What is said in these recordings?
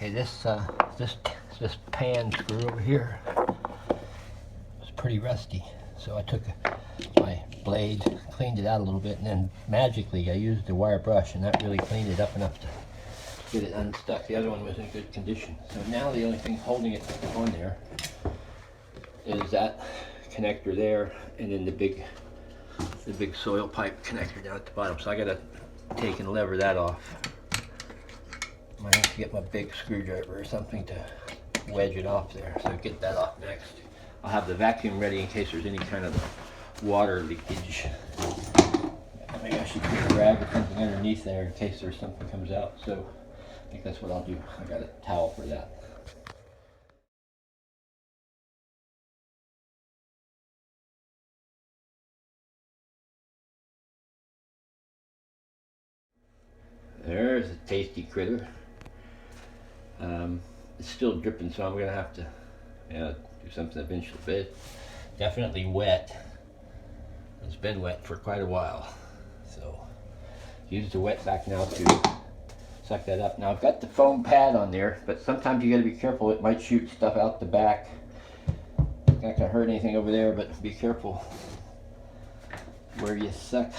Okay, this pan screw over here was pretty rusty, so I took my blade, cleaned it out a little bit, and then magically I used the wire brush, and that really cleaned it up enough to get it unstuck. The other one was in good condition. So now the only thing holding it on there is that connector there, and then the big soil pipe connector down at the bottom. So I gotta take and lever that off. Might have to get my big screwdriver or something to wedge it off there. So get that off next. I'll have the vacuum ready in case there's any kind of water leakage. Maybe I should put a rag or something underneath there in case there's something comes out. So I think that's what I'll do. I got a towel for that. There's a tasty critter. It's still dripping, so I'm gonna have to do something eventually. But it's definitely wet. It's been wet for quite a while, so use the wet back now to suck that up. Now I've got the foam pad on there, but sometimes you got to be careful. It might shoot stuff out the back. Not gonna hurt anything over there, but be careful where you suck.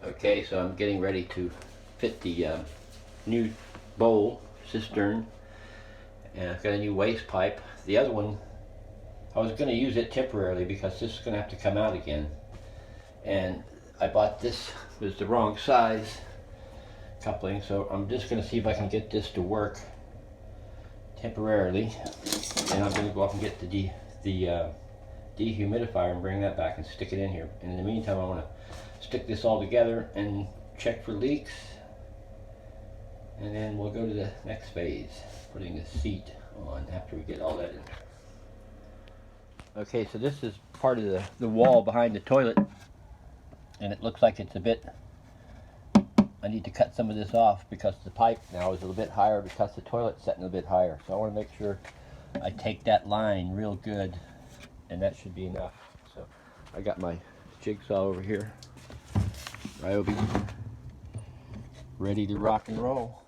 Okay, so I'm getting ready to fit the new bowl cistern, and I've got a new waste pipe. The other one, I was going to use it temporarily because this is going to have to come out again, and I bought this, was the wrong size coupling, so I'm just going to see if I can get this to work temporarily, and I'm going to go off and get the dehumidifier and bring that back and stick it in here. And in the meantime, I want to stick this all together and check for leaks, and then we'll go to the next phase, putting the seat on after we get all that in. Okay, so this is part of the wall behind the toilet, and it looks like it's a bit, I need to cut some of this off because the pipe now is a little bit higher because the toilet's setting a bit higher. So I want to make sure I take that line real good, and that should be enough. So I got my jigsaw over here. Ryobi, ready to rock and roll.